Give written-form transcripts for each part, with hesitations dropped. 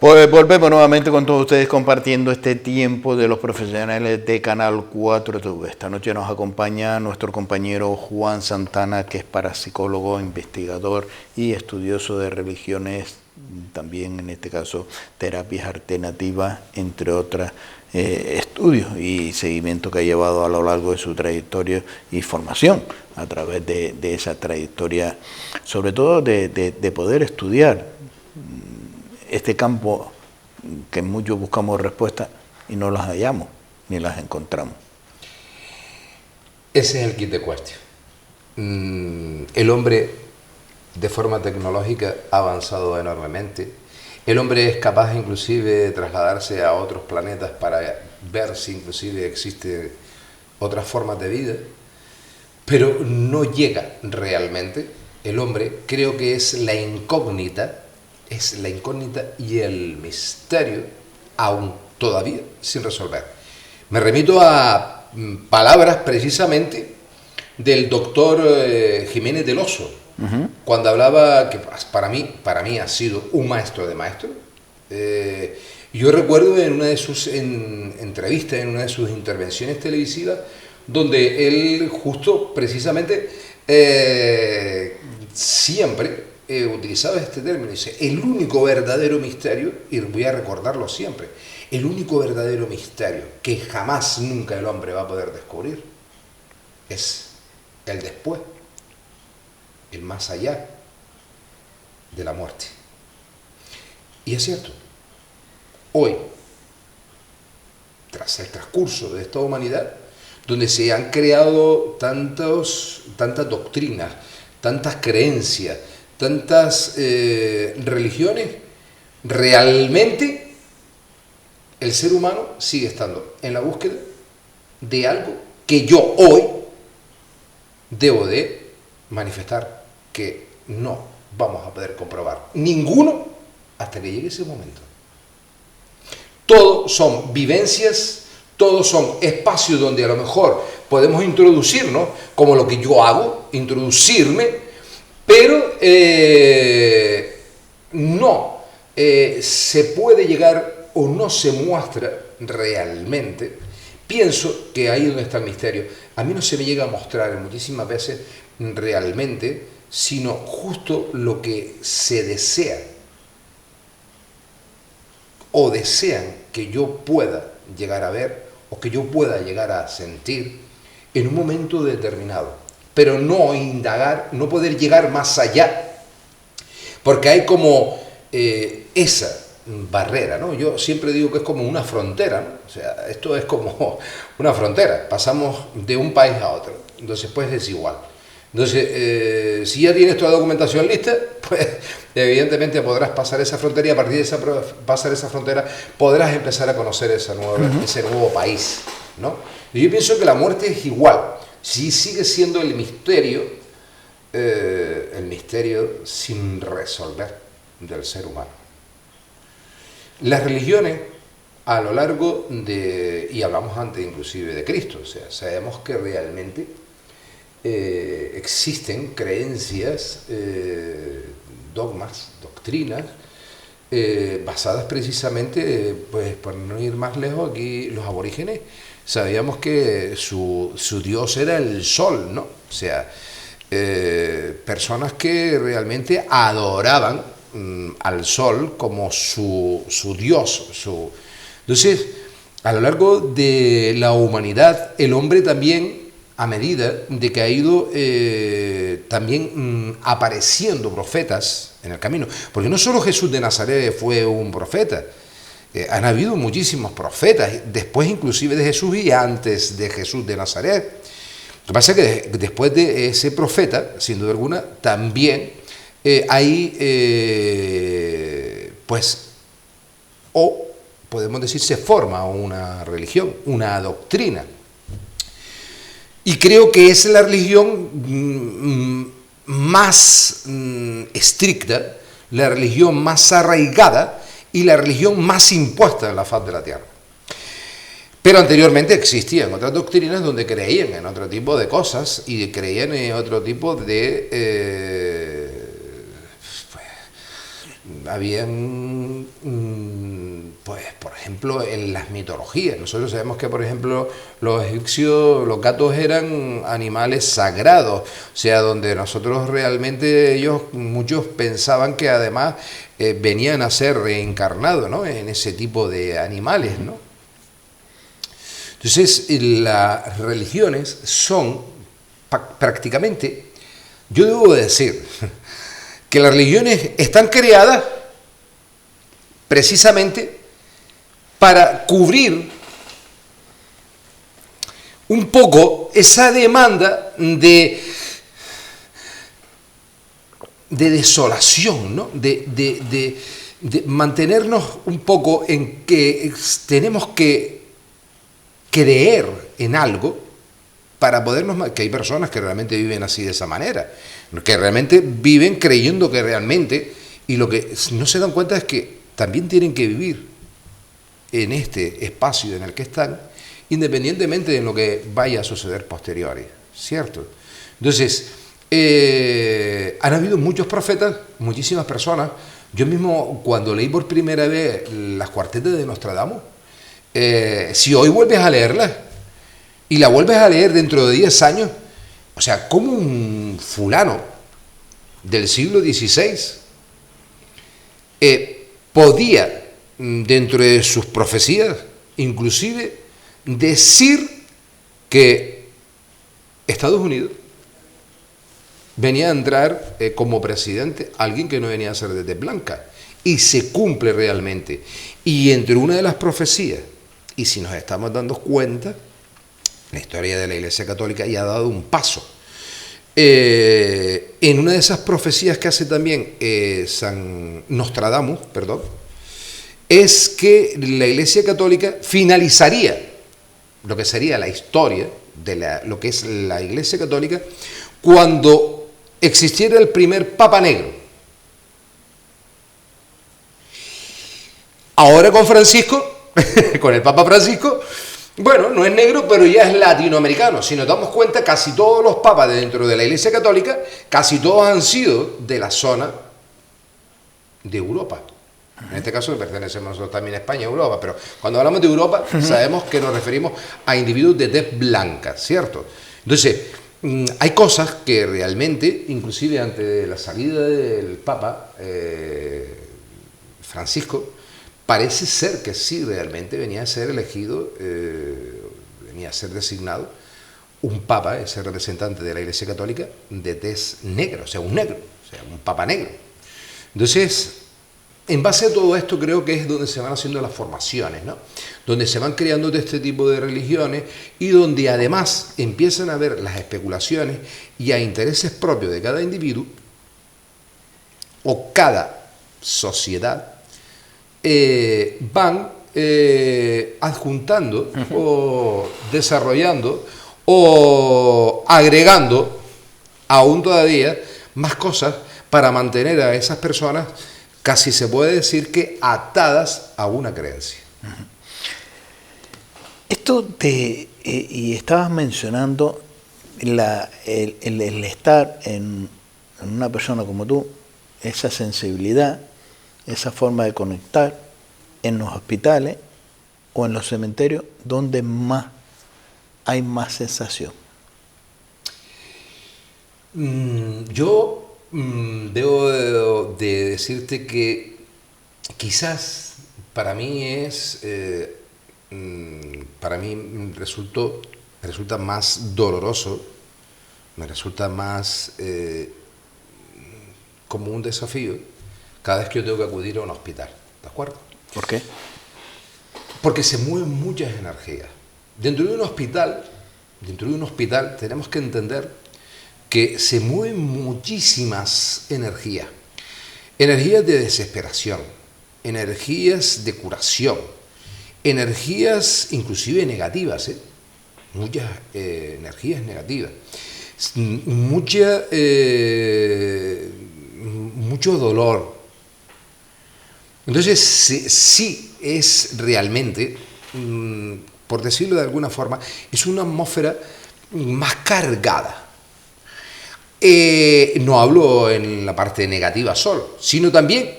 Pues volvemos nuevamente con todos ustedes compartiendo este tiempo de los profesionales de Canal 4 TV. Esta noche nos acompaña nuestro compañero Juan Santana, que es parapsicólogo, investigador y estudioso de religiones, también en este caso terapias alternativas, entre otros estudios y seguimiento que ha llevado a lo largo de su trayectoria y formación a través de esa trayectoria, sobre todo de poder estudiar este campo que muchos buscamos respuestas y no las hallamos ni las encontramos. Ese es el kit de cuestión. El hombre de forma tecnológica ha avanzado enormemente. El hombre es capaz inclusive de trasladarse a otros planetas para ver si inclusive existen otras formas de vida, pero no llega realmente. El hombre creo que es la incógnita y el misterio aún todavía sin resolver. Me remito a palabras precisamente del doctor Jiménez del Oso, cuando hablaba, que para mí ha sido un maestro de maestros. Yo recuerdo en una de sus entrevistas, en una de sus intervenciones televisivas, donde él justo precisamente siempre utilizaba este término, dice, el único verdadero misterio, y voy a recordarlo siempre, el único verdadero misterio que jamás, nunca el hombre va a poder descubrir es el después, el más allá de la muerte. Y es cierto, hoy, tras el transcurso de esta humanidad, donde se han creado tantas doctrinas, tantas creencias, tantas religiones, realmente el ser humano sigue estando en la búsqueda de algo que yo hoy debo de manifestar que no vamos a poder comprobar ninguno hasta que llegue ese momento. Todos son vivencias, todos son espacios donde a lo mejor podemos introducirnos, como lo que yo hago, introducirme, pero no se puede llegar o no se muestra realmente. Pienso que ahí es donde está el misterio. A mí no se me llega a mostrar muchísimas veces realmente, sino justo lo que se desea o desean que yo pueda llegar a ver o que yo pueda llegar a sentir en un momento determinado. Pero no indagar, no poder llegar más allá, porque hay como esa barrera, ¿no? Yo siempre digo que es como una frontera, ¿no? O sea, esto es como una frontera, pasamos de un país a otro, entonces pues es igual. Entonces, si ya tienes toda la documentación lista, pues evidentemente podrás pasar esa frontera y a partir de pasar esa frontera podrás empezar a conocer ese nuevo país, ¿no? Y yo pienso que la muerte es igual. Sí, sigue siendo el misterio sin resolver del ser humano. Las religiones, a lo largo de, y hablamos antes inclusive de Cristo, o sea, sabemos que realmente existen creencias, dogmas, doctrinas, basadas precisamente, pues por no ir más lejos, aquí los aborígenes sabíamos que su dios era el sol, ¿no? O sea, personas que realmente adoraban al sol como su dios. Entonces, a lo largo de la humanidad, el hombre también, a medida de que ha ido también apareciendo profetas en el camino, porque no solo Jesús de Nazaret fue un profeta, han habido muchísimos profetas, después inclusive de Jesús y antes de Jesús de Nazaret. Lo que pasa es que después de ese profeta, sin duda alguna, también hay, pues, o podemos decir, se forma una religión, una doctrina. Y creo que es la religión más estricta, la religión más arraigada, y la religión más impuesta en la faz de la tierra. Pero anteriormente existían otras doctrinas donde creían en otro tipo de cosas y creían en otro tipo de... habían ejemplo, en las mitologías. Nosotros sabemos que, por ejemplo, los egipcios, los gatos eran animales sagrados, o sea, donde nosotros realmente muchos pensaban que además venían a ser reencarnados, ¿no?, en ese tipo de animales, ¿no? Entonces, las religiones son prácticamente, yo debo decir, que las religiones están creadas precisamente para cubrir un poco esa demanda de desolación, ¿no? De mantenernos un poco en que tenemos que creer en algo para podernos... que hay personas que realmente viven así de esa manera, que realmente viven creyendo que realmente, y lo que no se dan cuenta es que también tienen que vivir en este espacio en el que están, independientemente de lo que vaya a suceder posteriores, ¿cierto? Entonces, han habido muchos profetas, muchísimas personas. Yo mismo, cuando leí por primera vez las cuartetas de Nostradamus, si hoy vuelves a leerlas y la vuelves a leer dentro de 10 años, o sea, como un fulano del siglo XVI podía, dentro de sus profecías, inclusive decir que Estados Unidos venía a entrar como presidente alguien que no venía a ser de tez blanca, y se cumple realmente. Y entre una de las profecías, y si nos estamos dando cuenta, la historia de la Iglesia Católica ya ha dado un paso. En una de esas profecías que hace también San Nostradamus, es que la Iglesia Católica finalizaría lo que sería la historia de lo que es la Iglesia Católica cuando existiera el primer Papa Negro. Ahora con Francisco, con el Papa Francisco, bueno, no es negro, pero ya es latinoamericano. Si nos damos cuenta, casi todos los papas dentro de la Iglesia Católica, casi todos han sido de la zona de Europa. En este caso pertenecemos nosotros también a España y Europa, pero cuando hablamos de Europa sabemos que nos referimos a individuos de tez blanca, ¿cierto? Entonces, hay cosas que realmente, inclusive antes de la salida del Papa Francisco, parece ser que sí, realmente venía a ser elegido, venía a ser designado un papa, ese representante de la Iglesia Católica, de tez negra, o sea, un negro, o sea, un papa negro. Entonces, en base a todo esto creo que es donde se van haciendo las formaciones, ¿no? Donde se van creando de este tipo de religiones y donde además empiezan a ver las especulaciones y a intereses propios de cada individuo o cada sociedad van adjuntando o desarrollando o agregando aún todavía más cosas para mantener a esas personas, casi se puede decir que atadas a una creencia. Esto y estabas mencionando el estar en una persona como tú, esa sensibilidad, esa forma de conectar en los hospitales o en los cementerios donde más hay más sensación. Yo debo de decirte que quizás para mí resulta más doloroso, me resulta más como un desafío cada vez que yo tengo que acudir a un hospital, ¿de acuerdo? ¿Por qué? Porque se mueven muchas energías. Dentro de un hospital tenemos que entender que se mueven muchísimas energías. Energías de desesperación, energías de curación, energías inclusive negativas, muchas energías negativas, mucho dolor. Entonces sí es realmente, por decirlo de alguna forma, es una atmósfera más cargada. No hablo en la parte negativa solo, sino también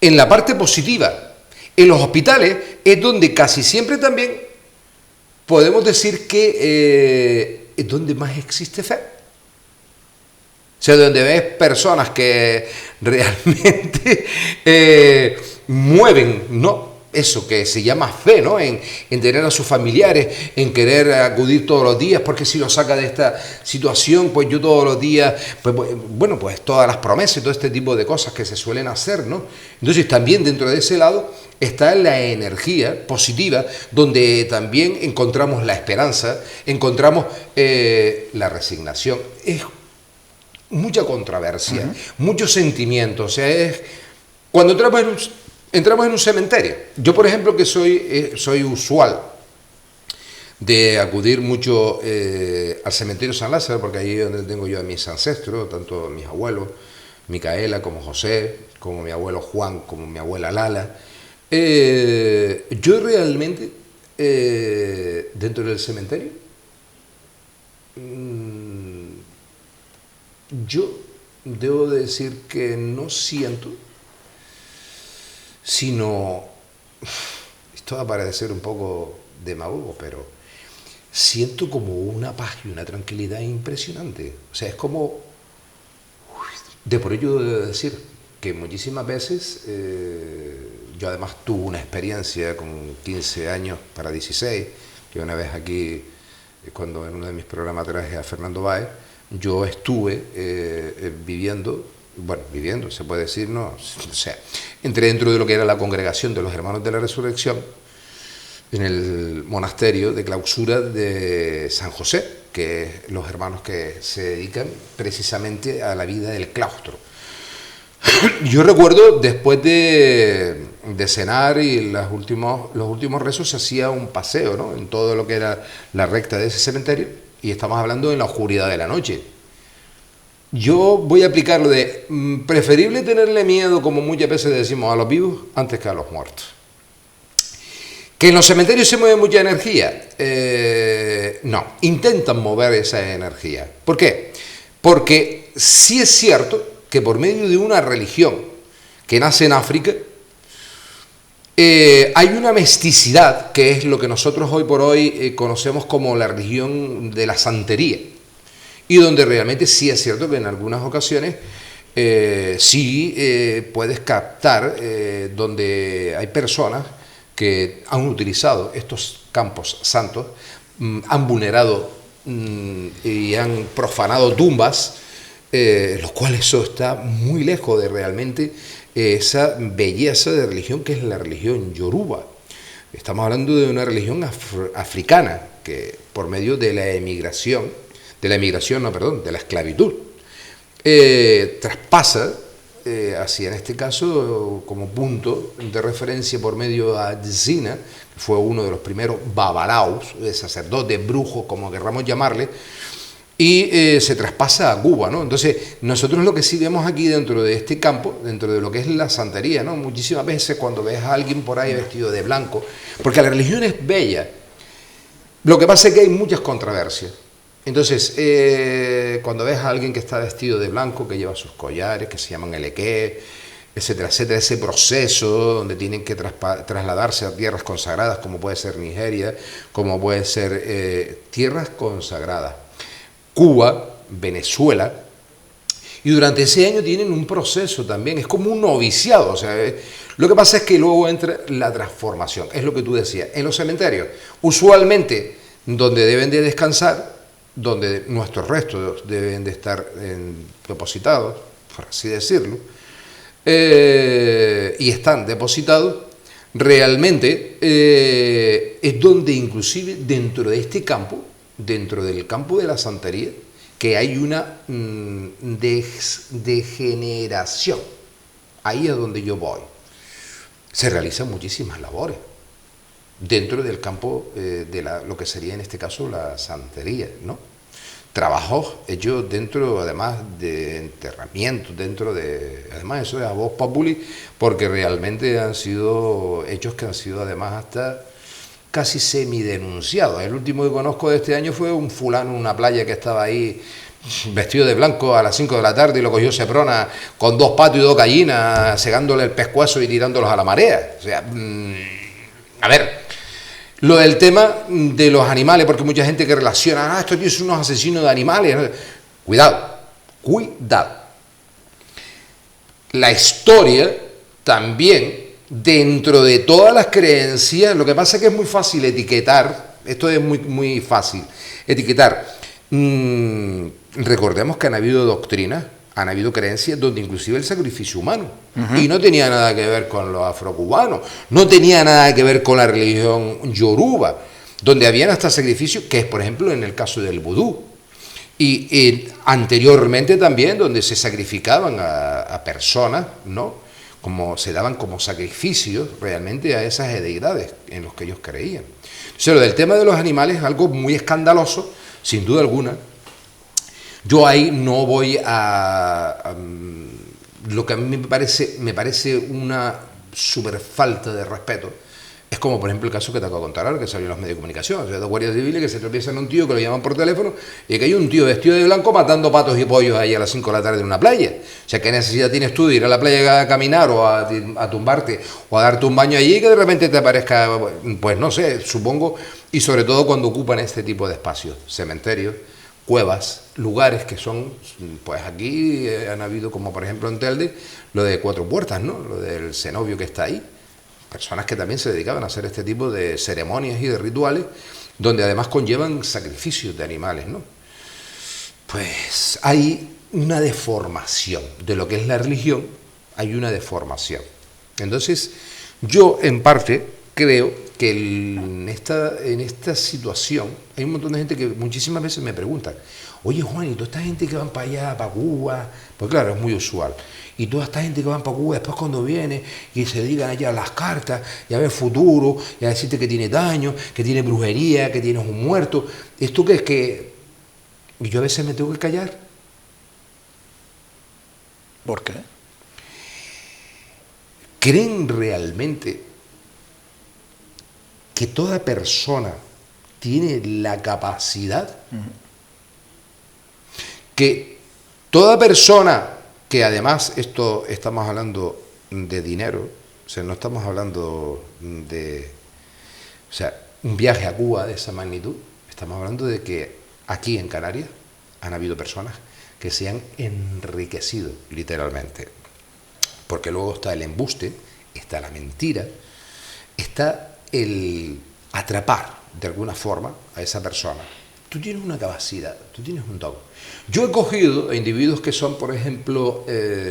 en la parte positiva, En los hospitales es donde casi siempre también podemos decir que es donde más existe fe. O sea, donde ves personas que realmente mueven, ¿no? Eso que se llama fe, ¿no? En tener a sus familiares, en querer acudir todos los días, porque si lo saca de esta situación, pues yo todos los días, pues bueno, pues todas las promesas y todo este tipo de cosas que se suelen hacer, ¿no? Entonces también dentro de ese lado está la energía positiva, donde también encontramos la esperanza, encontramos la resignación. Es mucha controversia, muchos sentimientos, o sea, es cuando entramos en un cementerio. Yo, por ejemplo, que soy usual de acudir mucho al cementerio San Lázaro, porque ahí es donde tengo yo a mis ancestros, tanto mis abuelos, Micaela como José, como mi abuelo Juan, como mi abuela Lala. Yo realmente, dentro del cementerio, yo debo decir que no siento, sino, esto va a parecer un poco demagogo, pero siento como una paz y una tranquilidad impresionante. O sea, es como, de por ello debo decir que muchísimas veces, yo además tuve una experiencia con 15 años para 16, que una vez aquí, cuando en uno de mis programas traje a Fernando Báez, yo estuve viviendo, se puede decir, ¿no? O sea, entré dentro de lo que era la congregación de los Hermanos de la Resurrección, en el monasterio de clausura de San José, que es los hermanos que se dedican precisamente a la vida del claustro. Yo recuerdo, después de cenar y los últimos rezos, se hacía un paseo, ¿no? En todo lo que era la recta de ese cementerio, y estamos hablando en la oscuridad de la noche. Yo voy a aplicar lo de preferible tenerle miedo, como muchas veces decimos, a los vivos antes que a los muertos. ¿Que en los cementerios se mueve mucha energía? No, intentan mover esa energía. ¿Por qué? Porque sí es cierto que por medio de una religión que nace en África, hay una mesticidad, que es lo que nosotros hoy por hoy conocemos como la religión de la santería, y donde realmente sí es cierto que en algunas ocasiones puedes captar donde hay personas que han utilizado estos campos santos, han vulnerado y han profanado tumbas, los cuales eso está muy lejos de realmente esa belleza de religión que es la religión yoruba. Estamos hablando de una religión africana que por medio de la esclavitud, traspasa hacia, en este caso, como punto de referencia por medio a Zina, que fue uno de los primeros babalaos, sacerdotes, brujos, como querramos llamarle, y se traspasa a Cuba, ¿no? Entonces, nosotros lo que sí vemos aquí dentro de este campo, dentro de lo que es la santería, ¿no? Muchísimas veces cuando ves a alguien por ahí vestido de blanco, porque la religión es bella, lo que pasa es que hay muchas controversias. Entonces, cuando ves a alguien que está vestido de blanco, que lleva sus collares, que se llaman elequé, etcétera, etcétera, ese proceso donde tienen que trasladarse a tierras consagradas, como puede ser Nigeria, como puede ser tierras consagradas, Cuba, Venezuela, y durante ese año tienen un proceso también, es como un noviciado, o sea, lo que pasa es que luego entra la transformación, es lo que tú decías, en los cementerios, usualmente donde deben de descansar, donde nuestros restos deben de estar depositados, por así decirlo, y están depositados, realmente es donde inclusive dentro de este campo, dentro del campo de la santería, que hay una degeneración. Ahí es donde yo voy. Se realizan muchísimas labores dentro del campo de lo que sería en este caso la santería, ¿no? Trabajos hechos dentro, además de enterramientos, además eso es a voz populi, porque realmente han sido hechos que han sido además hasta casi semidenunciados. El último que conozco de este año fue un fulano en una playa que estaba ahí vestido de blanco a las 5 de la tarde y lo cogió Seprona con 2 patos y 2 gallinas, cegándole el pescuezo y tirándolos a la marea. O sea, a ver, lo del tema de los animales, porque mucha gente que relaciona, estos tíos son unos asesinos de animales. Cuidado, cuidado. La historia también, dentro de todas las creencias, lo que pasa es que es muy fácil etiquetar, esto es muy fácil, etiquetar. Recordemos que han habido doctrinas, han habido creencias donde inclusive el sacrificio humano, y no tenía nada que ver con los afrocubanos, no tenía nada que ver con la religión yoruba, donde habían hasta sacrificios, que es por ejemplo en el caso del vudú, y anteriormente también donde se sacrificaban a personas, ¿no? Como se daban como sacrificios realmente a esas deidades en los que ellos creían. Entonces, lo del tema de los animales es algo muy escandaloso, sin duda alguna. Yo ahí no voy lo que a mí me parece una súper falta de respeto. Es como, por ejemplo, el caso que te acabo de contar ahora, que salió en los medios de comunicación. O sea, dos guardias civiles que se tropiezan a un tío, que lo llaman por teléfono, y que hay un tío vestido de blanco matando patos y pollos ahí a las 5 de la tarde en una playa. O sea, ¿qué necesidad tienes tú de ir a la playa a caminar o a tumbarte o a darte un baño allí y que de repente te aparezca, pues no sé, supongo, y sobre todo cuando ocupan este tipo de espacios, cementerios, cuevas, lugares que son, pues aquí han habido, como por ejemplo en Telde, lo de Cuatro Puertas, ¿no? Lo del cenobio que está ahí. Personas que también se dedicaban a hacer este tipo de ceremonias y de rituales, donde además conllevan sacrificios de animales, ¿no? Pues hay una deformación de lo que es la religión, hay una deformación. Entonces, yo en parte creo que en esta situación hay un montón de gente que muchísimas veces me preguntan, oye Juan, ¿y toda esta gente que van para allá, para Cuba? Pues claro, es muy usual. Y toda esta gente que van para Cuba, después cuando viene y se dedican allá a las cartas y a ver futuro y a decirte que tiene daño, que tiene brujería, que tienes un muerto, ¿esto qué es que...? Y yo a veces me tengo que callar. ¿Por qué? ¿Creen realmente que toda persona tiene la capacidad? Que toda persona, que además esto estamos hablando de dinero, o sea, no estamos hablando de, o sea, un viaje a Cuba de esa magnitud, estamos hablando de que aquí en Canarias han habido personas que se han enriquecido literalmente, porque luego está el embuste, está la mentira, está el atrapar de alguna forma a esa persona. Tú tienes una capacidad, tú tienes un don. Yo he cogido a individuos que son, por ejemplo,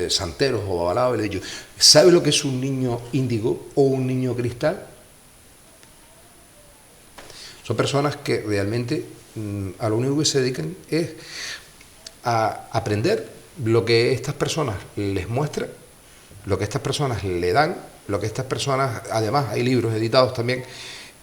santeros o babalaos y le he dicho, ¿sabes lo que es un niño índigo o un niño cristal? Son personas que realmente a lo único que se dedican es a aprender lo que estas personas les muestran, lo que estas personas le dan, lo que estas personas, además hay libros editados también,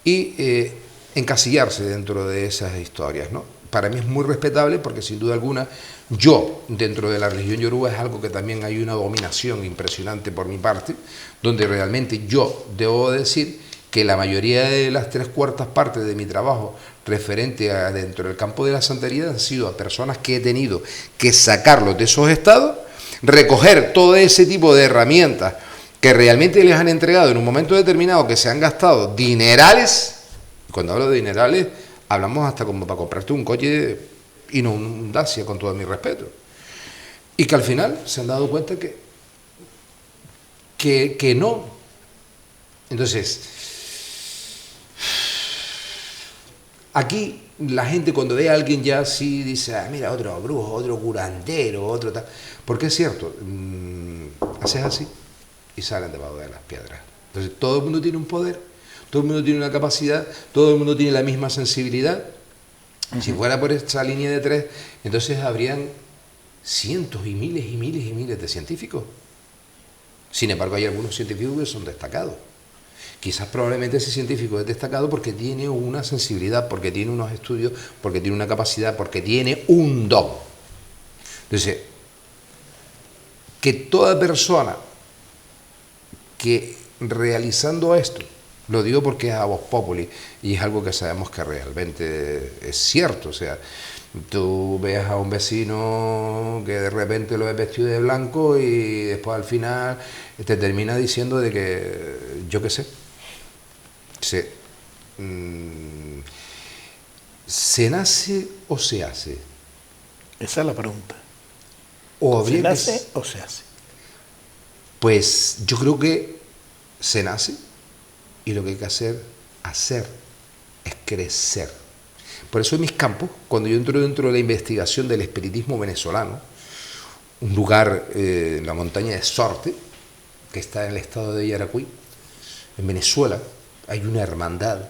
y encasillarse dentro de esas historias, ¿no? Para mí es muy respetable porque sin duda alguna yo, dentro de la religión yoruba, es algo que también hay una dominación impresionante por mi parte, donde realmente yo debo decir que la mayoría de las 3/4 partes de mi trabajo referente a dentro del campo de la santería han sido a personas que he tenido que sacarlos de esos estados, recoger todo ese tipo de herramientas que realmente les han entregado en un momento determinado, que se han gastado dinerales. Cuando hablo de dinerales, hablamos hasta como para comprarte un coche y no un Dacia, con todo mi respeto. Y que al final se han dado cuenta que no. Entonces, aquí la gente cuando ve a alguien ya así dice, mira, otro brujo, otro curandero, otro tal. Porque es cierto, haces así y salen debajo de las piedras. Entonces, todo el mundo tiene un poder, todo el mundo tiene una capacidad, todo el mundo tiene la misma sensibilidad. Si fuera por esta línea de 3, entonces habrían cientos y miles de científicos. Sin embargo, hay algunos científicos que son destacados. Quizás probablemente ese científico es destacado porque tiene una sensibilidad, porque tiene unos estudios, porque tiene una capacidad, porque tiene un don. Entonces, que toda persona que realizando esto, lo digo porque es a voz populi y es algo que sabemos que realmente es cierto, o sea, Tú ves a un vecino que de repente lo ves vestido de blanco y después al final te termina diciendo de que, yo qué sé, ¿se nace o se hace? Esa es la pregunta. ¿O ¿Se nace o se hace? Pues yo creo que se nace y lo que hay que hacer es crecer. Por eso en mis campos, cuando yo entro dentro de la investigación del espiritismo venezolano, un lugar en la montaña de Sorte, que está en el estado de Yaracuy, en Venezuela, hay una hermandad.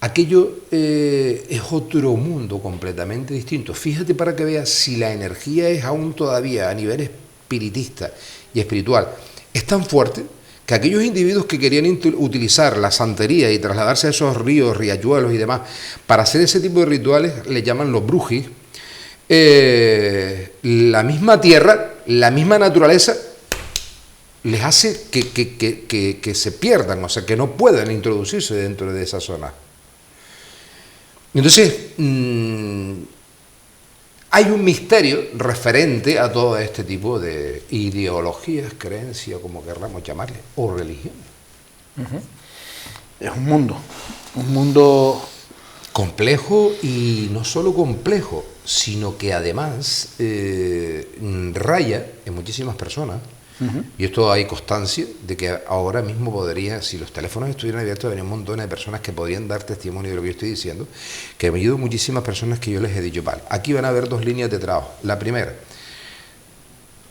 Aquello es otro mundo completamente distinto. Fíjate para que veas si la energía es aún todavía a nivel espiritista y espiritual, es tan fuerte que aquellos individuos que querían utilizar la santería y trasladarse a esos ríos, riachuelos y demás para hacer ese tipo de rituales, le llaman los brujis. La misma tierra, la misma naturaleza les hace que se pierdan, o sea, que no puedan introducirse dentro de esa zona. Entonces, hay un misterio referente a todo este tipo de ideologías, creencias, como querramos llamarle, o religión. Es un mundo complejo, y no solo complejo, sino que además raya en muchísimas personas. Y esto hay constancia de que ahora mismo podría, si los teléfonos estuvieran abiertos, habría un montón de personas que podrían dar testimonio de lo que yo estoy diciendo, que me ayudan muchísimas personas que yo les he dicho, vale, aquí van a haber dos líneas de trabajo. La primera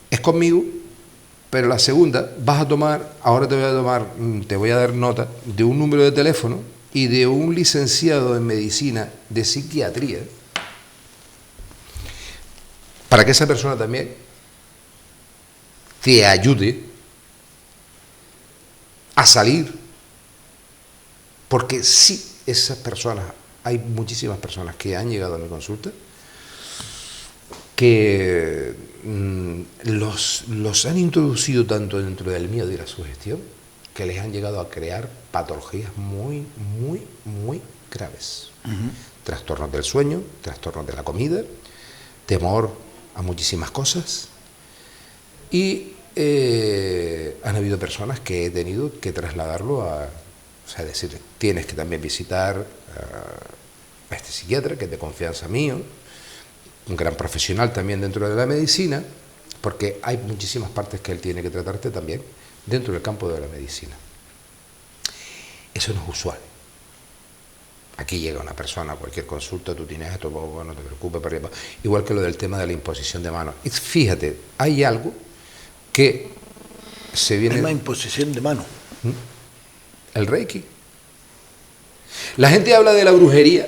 es conmigo, pero la segunda vas a tomar, ahora te voy a dar nota de un número de teléfono y de un licenciado en medicina de psiquiatría, para que esa persona también te ayude a salir, porque sí, esas personas, hay muchísimas personas que han llegado a mi consulta que los han introducido tanto dentro del miedo y la sugestión que les han llegado a crear patologías muy, muy, muy graves. Trastornos del sueño, trastornos de la comida, temor a muchísimas cosas. Y han habido personas que he tenido que trasladarlo a, o sea, decir, tienes que también visitar a este psiquiatra, que es de confianza mío, un gran profesional también dentro de la medicina, porque hay muchísimas partes que él tiene que tratarte también dentro del campo de la medicina. Eso no es usual. Aquí llega una persona, cualquier consulta, tú tienes esto, no te preocupes, para arriba. Igual que lo del tema de la imposición de manos. Fíjate, hay algo que se viene... Es una imposición de mano. El Reiki. La gente habla de la brujería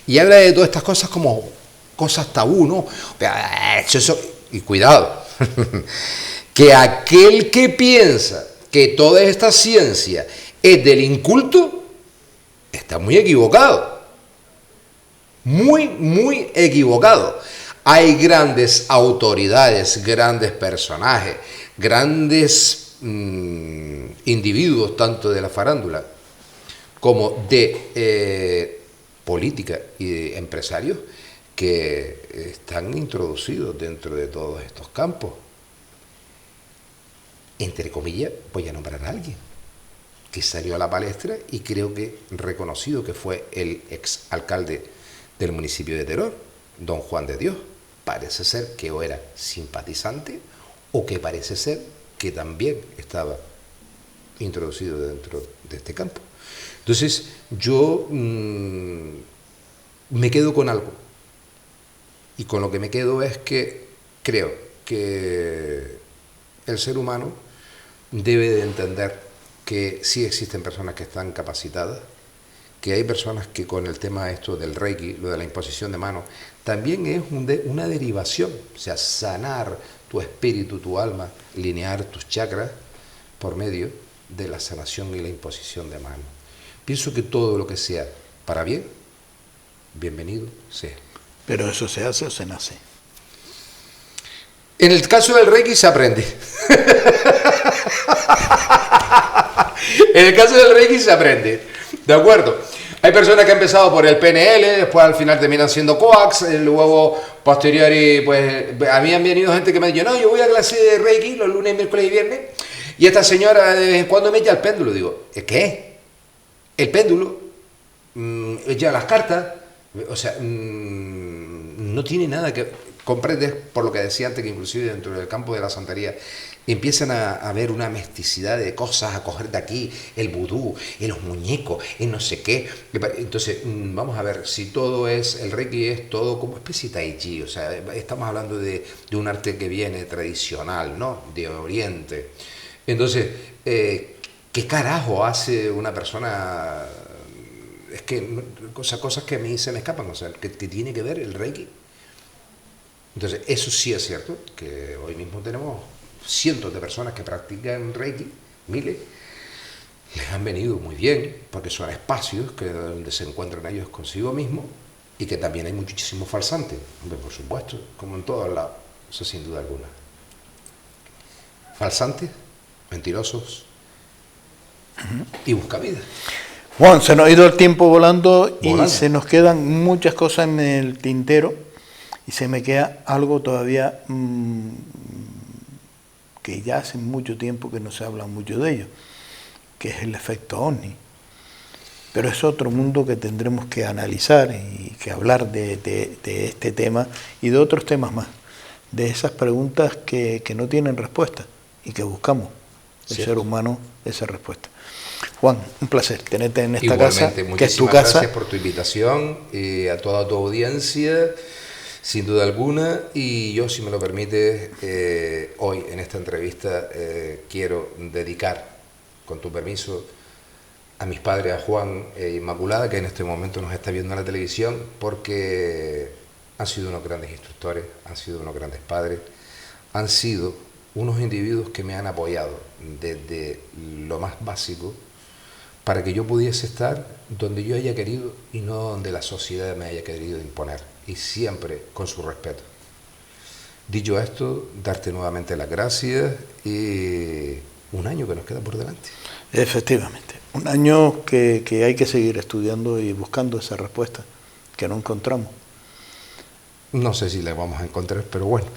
y habla de todas estas cosas como cosas tabú, ¿no? Y cuidado, que aquel que piensa que toda esta ciencia es del inculto, está muy equivocado. Muy, muy equivocado. Hay grandes autoridades, grandes personajes, grandes individuos, tanto de la farándula como de política y de empresarios, que están introducidos dentro de todos estos campos. Entre comillas, voy a nombrar a alguien que salió a la palestra y creo que reconocido, que fue el exalcalde del municipio de Teror, don Juan de Dios. Parece ser que o era simpatizante o que parece ser que también estaba introducido dentro de este campo. Entonces yo me quedo con algo, y con lo que me quedo es que creo que el ser humano debe de entender que sí existen personas que están capacitadas, que hay personas que con el tema esto del Reiki, lo de la imposición de manos, también es una derivación, o sea, sanar tu espíritu, tu alma, linear tus chakras por medio de la sanación y la imposición de manos. Pienso que todo lo que sea para bien, bienvenido sea. ¿Pero eso se hace o se nace? En el caso del Reiki se aprende. En el caso del Reiki se aprende, ¿de acuerdo? Hay personas que han empezado por el PNL, después al final terminan siendo coax, luego posteriori, pues a mí han venido gente que me ha dicho, no, yo voy a clase de Reiki los lunes, miércoles y viernes, y esta señora de vez en cuando me echa el péndulo. Digo, ¿qué? El péndulo, echa las cartas, o sea, no tiene nada que... Comprendes, por lo que decía antes, que inclusive dentro del campo de la santería empiezan a haber una mesticidad de cosas, a coger de aquí el vudú, en los muñecos, en no sé qué. Entonces, vamos a ver, si todo es, el Reiki es todo como especie de Tai Chi, o sea, estamos hablando de un arte que viene tradicional, ¿no? De Oriente. Entonces, ¿qué carajo hace una persona? Es que cosas que a mí se me escapan, o sea, que tiene que ver el Reiki. Entonces, eso sí es cierto, que hoy mismo tenemos cientos de personas que practican Reiki, miles, les han venido muy bien, porque son espacios donde se encuentran ellos consigo mismos, y que también hay muchísimos falsantes, hombre, por supuesto, como en todos lados, eso sin duda alguna. Falsantes, mentirosos y buscavidas. Juan, se nos ha ido el tiempo volando y se nos quedan muchas cosas en el tintero. Y se me queda algo todavía que ya hace mucho tiempo que no se habla mucho de ello, que es el efecto ovni. Pero es otro mundo que tendremos que analizar y que hablar de este tema y de otros temas más, de esas preguntas que no tienen respuesta y que buscamos, el ser humano, esa respuesta. Juan, un placer tenerte en esta casa, que es tu casa. Gracias por tu invitación, a toda tu audiencia. Sin duda alguna, y yo, si me lo permites, hoy en esta entrevista quiero dedicar, con tu permiso, a mis padres, a Juan e Inmaculada, que en este momento nos está viendo en la televisión, porque han sido unos grandes instructores, han sido unos grandes padres, han sido unos individuos que me han apoyado desde lo más básico para que yo pudiese estar donde yo haya querido y no donde la sociedad me haya querido imponer, y siempre con su respeto. Dicho esto, darte nuevamente las gracias y un año que nos queda por delante. Efectivamente, un año que hay que seguir estudiando y buscando esa respuesta que no encontramos. No sé si la vamos a encontrar, pero bueno,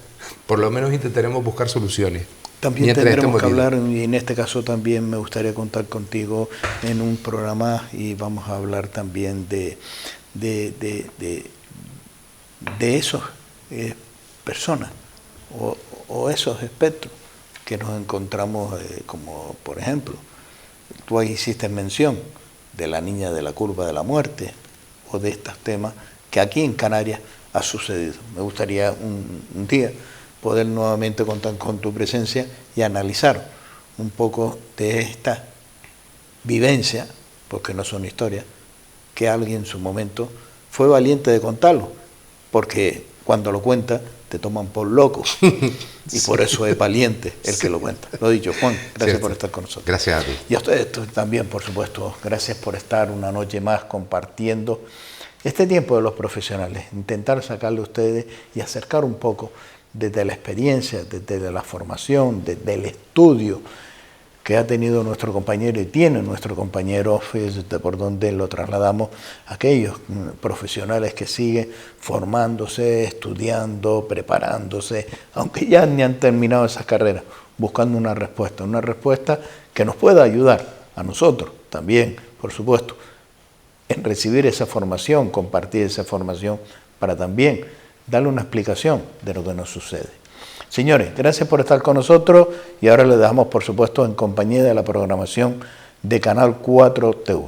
por lo menos intentaremos buscar soluciones. También tendremos que hablar, y en este caso también me gustaría contar contigo en un programa, y vamos a hablar también de esos personas o esos espectros que nos encontramos, como por ejemplo, tú ahí hiciste mención de la niña de la curva de la muerte, o de estos temas que aquí en Canarias ha sucedido. Me gustaría un día poder nuevamente contar con tu presencia y analizar un poco de esta vivencia, porque no son historias, que alguien en su momento fue valiente de contarlo, porque cuando lo cuenta te toman por loco, y por eso es valiente el que lo cuenta. Lo dicho, Juan, gracias por estar con nosotros. Gracias a ti. Y a ustedes también, por supuesto, gracias por estar una noche más compartiendo este tiempo de los profesionales, intentar sacarle a ustedes y acercar un poco desde la experiencia, desde la formación, desde el estudio que ha tenido nuestro compañero y tiene nuestro compañero, fíjate por donde lo trasladamos, aquellos profesionales que siguen formándose, estudiando, preparándose, aunque ya ni han terminado esas carreras, buscando una respuesta que nos pueda ayudar a nosotros también, por supuesto, en recibir esa formación, compartir esa formación para también darle una explicación de lo que nos sucede. Señores, gracias por estar con nosotros, y ahora les dejamos, por supuesto, en compañía de la programación de Canal 4 TV.